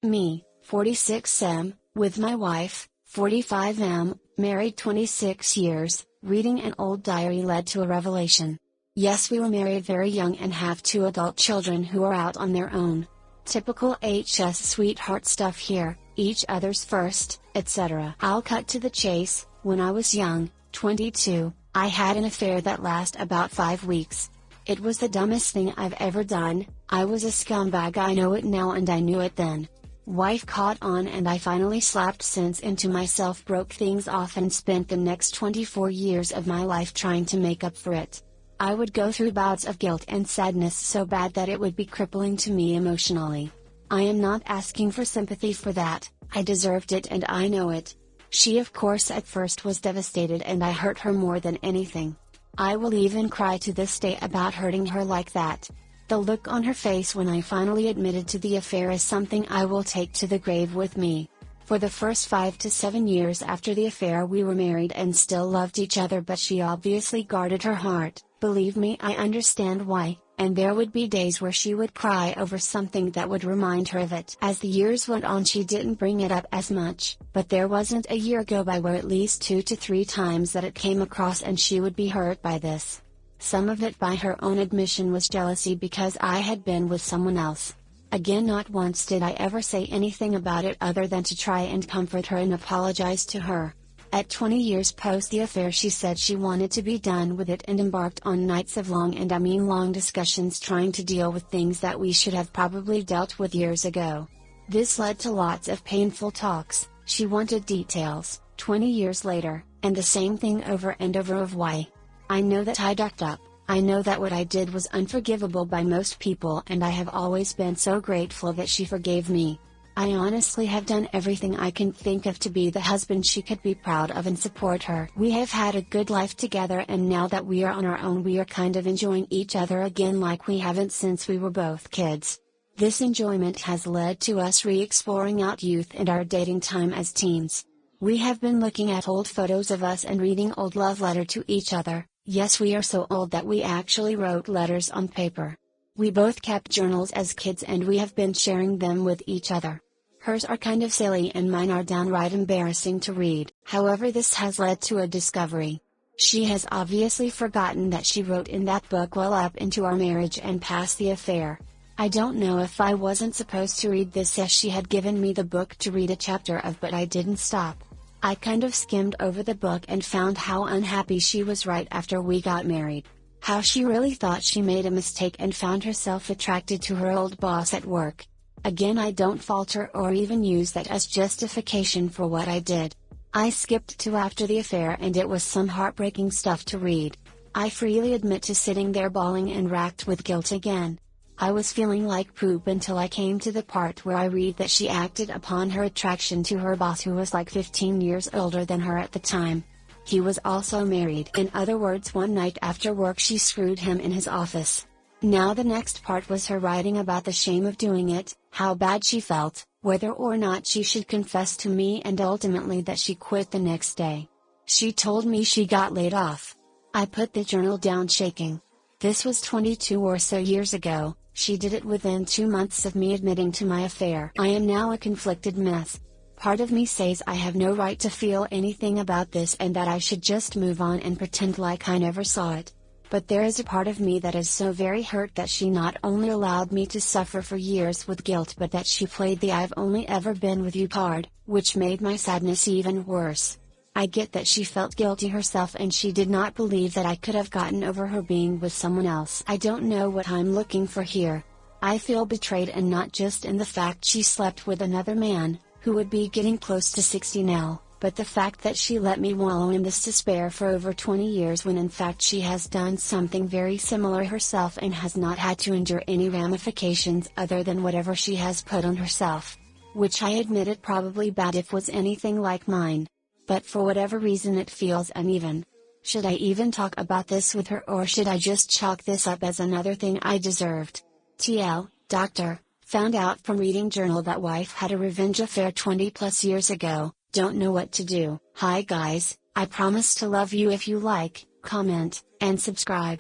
Me, 46M, with my wife, 45M, married 26 years, reading an old diary led to a revelation. Yes, we were married very young and have 2 adult children who are out on their own. Typical HS sweetheart stuff here, each other's first, etc. I'll cut to the chase. When I was young, 22, I had an affair that lasted about 5 weeks. It was the dumbest thing I've ever done. I was a scumbag, I know it now and I knew it then. Wife caught on and I finally slapped sense into myself, broke things off and spent the next 24 years of my life trying to make up for it. I would go through bouts of guilt and sadness so bad that it would be crippling to me emotionally. I am not asking for sympathy for that, I deserved it and I know it. She of course at first was devastated and I hurt her more than anything. I will even cry to this day about hurting her like that. The look on her face when I finally admitted to the affair is something I will take to the grave with me. For the first 5 to 7 years after the affair we were married and still loved each other, but she obviously guarded her heart. Believe me, I understand why, and there would be days where she would cry over something that would remind her of it. As the years went on she didn't bring it up as much, but there wasn't a year go by where at least 2 to 3 times that it came across and she would be hurt by this. Some of it, by her own admission, was jealousy because I had been with someone else. Again, not once did I ever say anything about it other than to try and comfort her and apologize to her. At 20 years post the affair she said she wanted to be done with it and embarked on nights of long, and I mean long, discussions trying to deal with things that we should have probably dealt with years ago. This led to lots of painful talks. She wanted details, 20 years later, and the same thing over and over of why. I know that I ducked up, I know that what I did was unforgivable by most people, and I have always been so grateful that she forgave me. I honestly have done everything I can think of to be the husband she could be proud of and support her. We have had a good life together, and now that we are on our own we are kind of enjoying each other again like we haven't since we were both kids. This enjoyment has led to us re-exploring out youth and our dating time as teens. We have been looking at old photos of us and reading old love letters to each other. Yes, we are so old that we actually wrote letters on paper. We both kept journals as kids and we have been sharing them with each other. Hers are kind of silly and mine are downright embarrassing to read. However, this has led to a discovery. She has obviously forgotten that she wrote in that book well up into our marriage and past the affair. I don't know if I wasn't supposed to read this as she had given me the book to read a chapter of, but I didn't stop. I kind of skimmed over the book and found how unhappy she was right after we got married. How she really thought she made a mistake and found herself attracted to her old boss at work. Again, I don't falter or even use that as justification for what I did. I skipped to after the affair and it was some heartbreaking stuff to read. I freely admit to sitting there bawling and racked with guilt again. I was feeling like poop until I came to the part where I read that she acted upon her attraction to her boss, who was like 15 years older than her at the time. He was also married. In other words, one night after work she screwed him in his office. Now the next part was her writing about the shame of doing it, how bad she felt, whether or not she should confess to me, and ultimately that she quit the next day. She told me she got laid off. I put the journal down shaking. This was 22 or so years ago. She did it within 2 months of me admitting to my affair. I am now a conflicted mess. Part of me says I have no right to feel anything about this and that I should just move on and pretend like I never saw it. But there is a part of me that is so very hurt that she not only allowed me to suffer for years with guilt, but that she played the "I've only ever been with you" card, which made my sadness even worse. I get that she felt guilty herself and she did not believe that I could have gotten over her being with someone else. I don't know what I'm looking for here. I feel betrayed, and not just in the fact she slept with another man, who would be getting close to 60 now, but the fact that she let me wallow in this despair for over 20 years when in fact she has done something very similar herself and has not had to endure any ramifications other than whatever she has put on herself. Which I admit it probably bad if was anything like mine. But for whatever reason it feels uneven. Should I even talk about this with her, or should I just chalk this up as another thing I deserved? TL, doctor, found out from reading journal that wife had a revenge affair 20 plus years ago, don't know what to do. Hi guys, I promise to love you if you like, comment, and subscribe.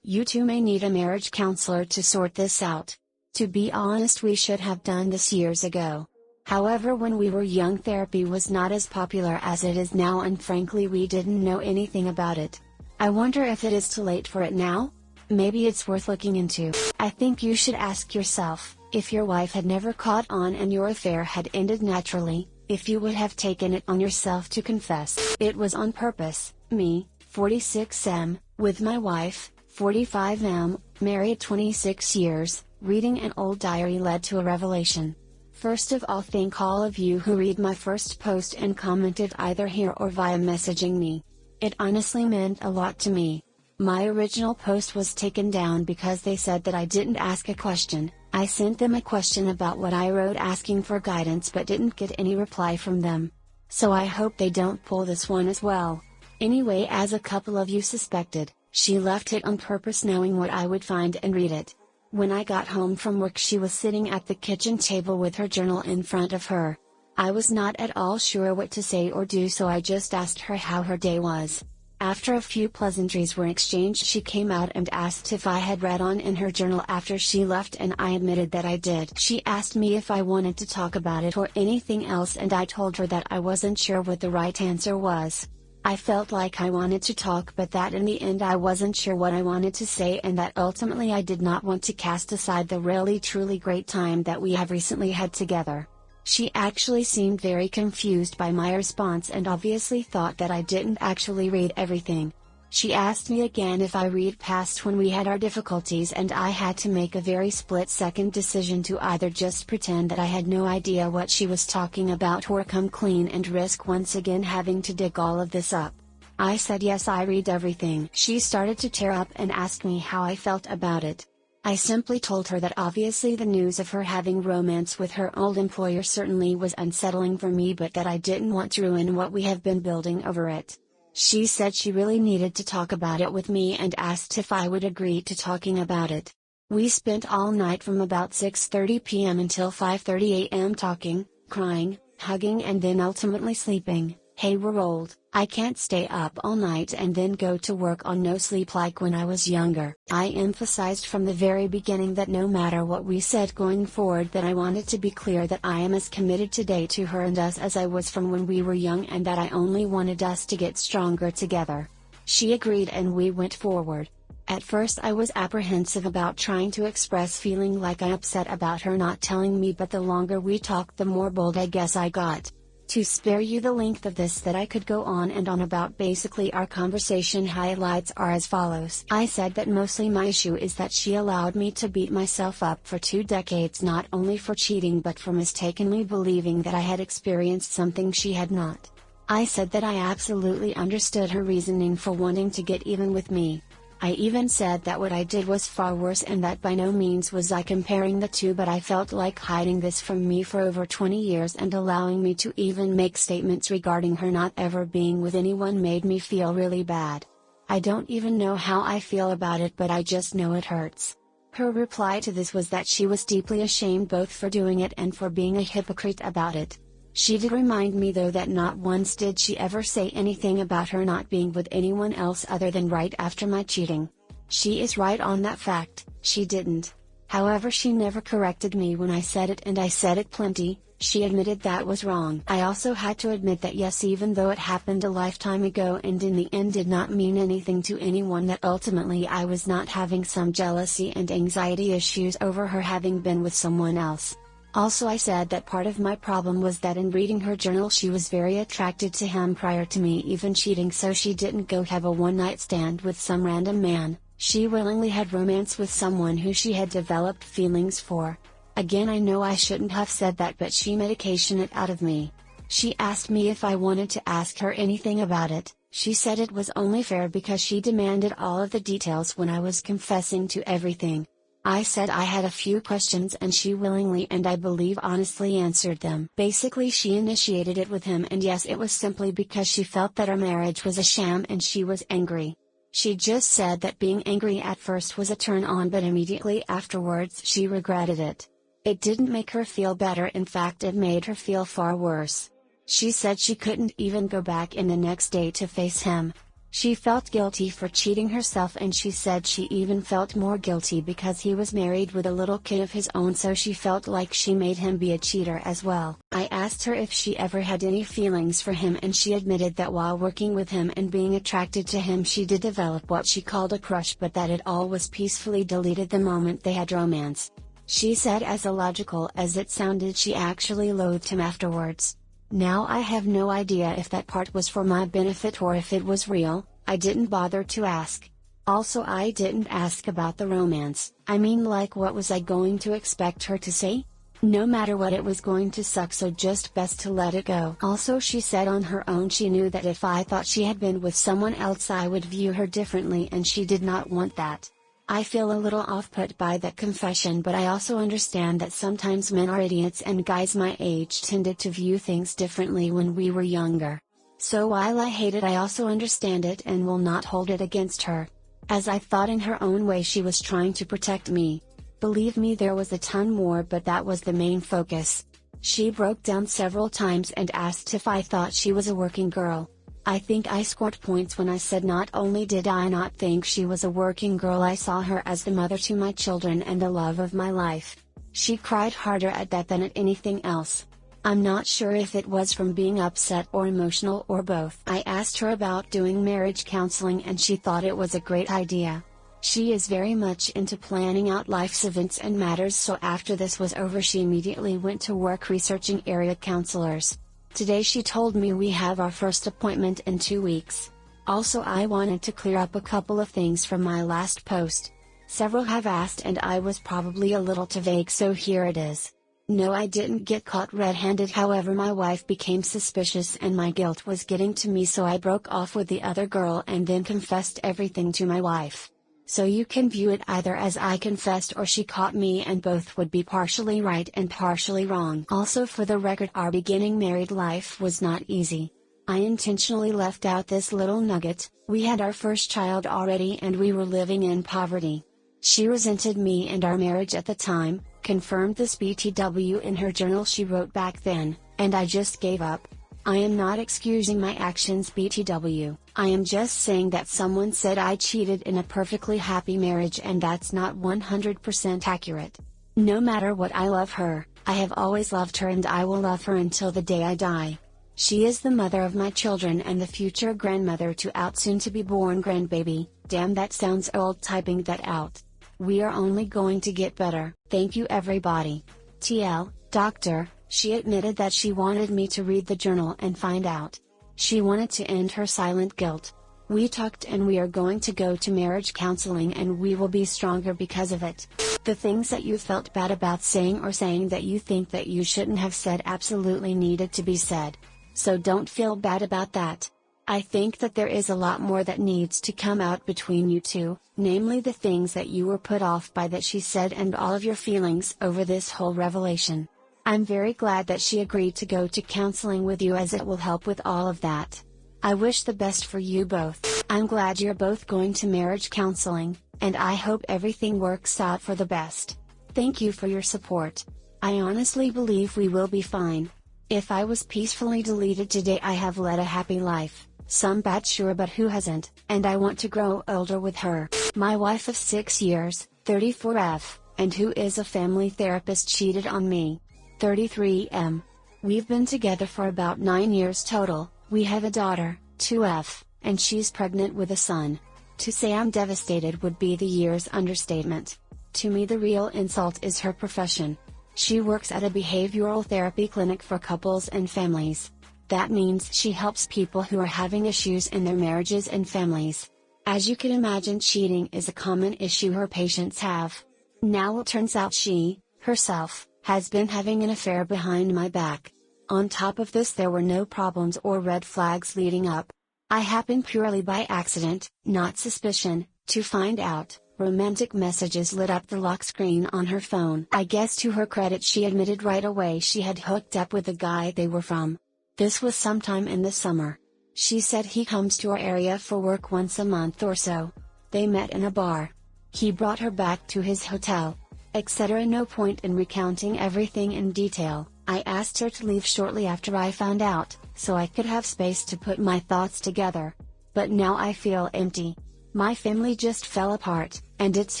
You too may need a marriage counselor to sort this out. To be honest, we should have done this years ago. However, when we were young, therapy was not as popular as it is now, and frankly we didn't know anything about it. I wonder if it is too late for it now? Maybe it's worth looking into. I think you should ask yourself, if your wife had never caught on and your affair had ended naturally, if you would have taken it on yourself to confess. It was on purpose. Me, 46M, with my wife, 45M, married 26 years, reading an old diary led to a revelation. First of all, thank all of you who read my first post and commented either here or via messaging me. It honestly meant a lot to me. My original post was taken down because they said that I didn't ask a question. I sent them a question about what I wrote asking for guidance but didn't get any reply from them. So I hope they don't pull this one as well. Anyway, as a couple of you suspected, she left it on purpose knowing what I would find and read it. When I got home from work, she was sitting at the kitchen table with her journal in front of her. I was not at all sure what to say or do, so I just asked her how her day was. After a few pleasantries were exchanged, she came out and asked if I had read on in her journal after she left, and I admitted that I did. She asked me if I wanted to talk about it or anything else, and I told her that I wasn't sure what the right answer was. I felt like I wanted to talk, but that in the end I wasn't sure what I wanted to say, and that ultimately I did not want to cast aside the really truly great time that we have recently had together. She actually seemed very confused by my response and obviously thought that I didn't actually read everything. She asked me again if I read past when we had our difficulties, and I had to make a very split-second decision to either just pretend that I had no idea what she was talking about or come clean and risk once again having to dig all of this up. I said yes, I read everything. She started to tear up and asked me how I felt about it. I simply told her that obviously the news of her having romance with her old employer certainly was unsettling for me, but that I didn't want to ruin what we have been building over it. She said she really needed to talk about it with me and asked if I would agree to talking about it. We spent all night from about 6:30 p.m. until 5:30 a.m. talking, crying, hugging, and then ultimately sleeping. Hey, we're old. I can't stay up all night and then go to work on no sleep like when I was younger. I emphasized from the very beginning that no matter what we said going forward, that I wanted to be clear that I am as committed today to her and us as I was from when we were young, and that I only wanted us to get stronger together. She agreed and we went forward. At first I was apprehensive about trying to express, feeling like I upset about her not telling me, but the longer we talked the more bold I guess I got. To spare you the length of this that I could go on and on about, basically our conversation highlights are as follows. I said that mostly my issue is that she allowed me to beat myself up for 2 decades, not only for cheating but for mistakenly believing that I had experienced something she had not. I said that I absolutely understood her reasoning for wanting to get even with me. I even said that what I did was far worse and that by no means was I comparing the two, but I felt like hiding this from me for over 20 years and allowing me to even make statements regarding her not ever being with anyone made me feel really bad. I don't even know how I feel about it, but I just know it hurts. Her reply to this was that she was deeply ashamed both for doing it and for being a hypocrite about it. She did remind me though that not once did she ever say anything about her not being with anyone else other than right after my cheating. She is right on that fact, she didn't. However, she never corrected me when I said it, and I said it plenty. She admitted that was wrong. I also had to admit that yes, even though it happened a lifetime ago and in the end did not mean anything to anyone, that ultimately I was not having some jealousy and anxiety issues over her having been with someone else. Also, I said that part of my problem was that in reading her journal she was very attracted to him prior to me even cheating, so she didn't go have a one-night stand with some random man. She willingly had romance with someone who she had developed feelings for. Again, I know I shouldn't have said that, but she medication it out of me. She asked me if I wanted to ask her anything about it. She said it was only fair because she demanded all of the details when I was confessing to everything. I said I had a few questions and she willingly and I believe honestly answered them. Basically, she initiated it with him, and yes, it was simply because she felt that our marriage was a sham and she was angry. She just said that being angry at first was a turn on, but immediately afterwards she regretted it. It didn't make her feel better, in fact it made her feel far worse. She said she couldn't even go back in the next day to face him. She felt guilty for cheating herself, and she said she even felt more guilty because he was married with a little kid of his own, so she felt like she made him be a cheater as well. I asked her if she ever had any feelings for him, and she admitted that while working with him and being attracted to him she did develop what she called a crush, but that it all was peacefully deleted the moment they had romance. She said as illogical as it sounded, she actually loathed him afterwards. Now I have no idea if that part was for my benefit or if it was real. I didn't bother to ask. Also, I didn't ask about the romance. I mean, like, what was I going to expect her to say? No matter what, it was going to suck, so just best to let it go. Also, she said on her own she knew that if I thought she had been with someone else I would view her differently, and she did not want that. I feel a little off-put by that confession, but I also understand that sometimes men are idiots, and guys my age tended to view things differently when we were younger. So while I hate it, I also understand it and will not hold it against her. As I thought in her own way she was trying to protect me. Believe me, there was a ton more, but that was the main focus. She broke down several times and asked if I thought she was a working girl. I think I scored points when I said not only did I not think she was a working girl, I saw her as the mother to my children and the love of my life. She cried harder at that than at anything else. I'm not sure if it was from being upset or emotional or both. I asked her about doing marriage counseling and she thought it was a great idea. She is very much into planning out life's events and matters, so after this was over she immediately went to work researching area counselors. Today she told me we have our first appointment in 2 weeks. Also, I wanted to clear up a couple of things from my last post. Several have asked and I was probably a little too vague, so here it is. No, I didn't get caught red-handed, however my wife became suspicious and my guilt was getting to me, so I broke off with the other girl and then confessed everything to my wife. So you can view it either as I confessed or she caught me, and both would be partially right and partially wrong. Also, for the record, our beginning married life was not easy. I intentionally left out this little nugget. We had our first child already and we were living in poverty. She resented me and our marriage at the time, confirmed this BTW in her journal she wrote back then, and I just gave up. I am not excusing my actions, BTW, I am just saying that someone said I cheated in a perfectly happy marriage, and that's not 100% accurate. No matter what, I love her, I have always loved her, and I will love her until the day I die. She is the mother of my children and the future grandmother to our soon-to-be-born grandbaby. Damn, that sounds old typing that out. We are only going to get better. Thank you everybody. TL, Doctor. She admitted that she wanted me to read the journal and find out. She wanted to end her silent guilt. We talked and we are going to go to marriage counseling and we will be stronger because of it. The things that you felt bad about saying or saying that you think that you shouldn't have said absolutely needed to be said. So don't feel bad about that. I think that there is a lot more that needs to come out between you two, namely the things that you were put off by that she said and all of your feelings over this whole revelation. I'm very glad that she agreed to go to counseling with you, as it will help with all of that. I wish the best for you both. I'm glad you're both going to marriage counseling, and I hope everything works out for the best. Thank you for your support. I honestly believe we will be fine. If I was peacefully deleted today, I have led a happy life. Some bad, sure, but who hasn't? And I want to grow older with her. My wife of 6 years, 34F, and who is a family therapist, cheated on me. 33M. We've been together for about 9 years total. We have a daughter, 2F, and she's pregnant with a son. To say I'm devastated would be the year's understatement. To me, the real insult is her profession. She works at a behavioral therapy clinic for couples and families. That means she helps people who are having issues in their marriages and families. As you can imagine, cheating is a common issue her patients have. Now it turns out she, herself, has been having an affair behind my back. On top of this, there were no problems or red flags leading up. I happened purely by accident, not suspicion, to find out. Romantic messages lit up the lock screen on her phone. I guess to her credit, she admitted right away she had hooked up with the guy they were from. This was sometime in the summer. She said he comes to our area for work once a month or so. They met in a bar. He brought her back to his hotel, etc. No point in recounting everything in detail. I asked her to leave shortly after I found out, so I could have space to put my thoughts together. But now I feel empty. My family just fell apart, and it's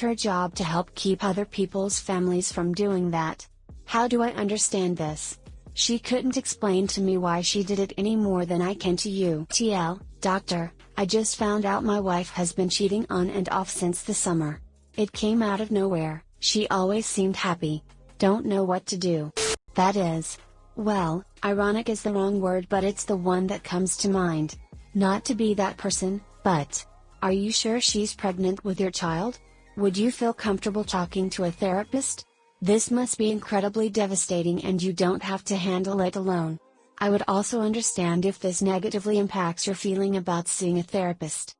her job to help keep other people's families from doing that. How do I understand this? She couldn't explain to me why she did it any more than I can to you. TL, doctor, I just found out my wife has been cheating on and off since the summer. It came out of nowhere, she always seemed happy. Don't know what to do. That is, well, ironic is the wrong word, but it's the one that comes to mind. Not to be that person, but are you sure she's pregnant with your child? Would you feel comfortable talking to a therapist? This must be incredibly devastating, and you don't have to handle it alone. I would also understand if this negatively impacts your feeling about seeing a therapist.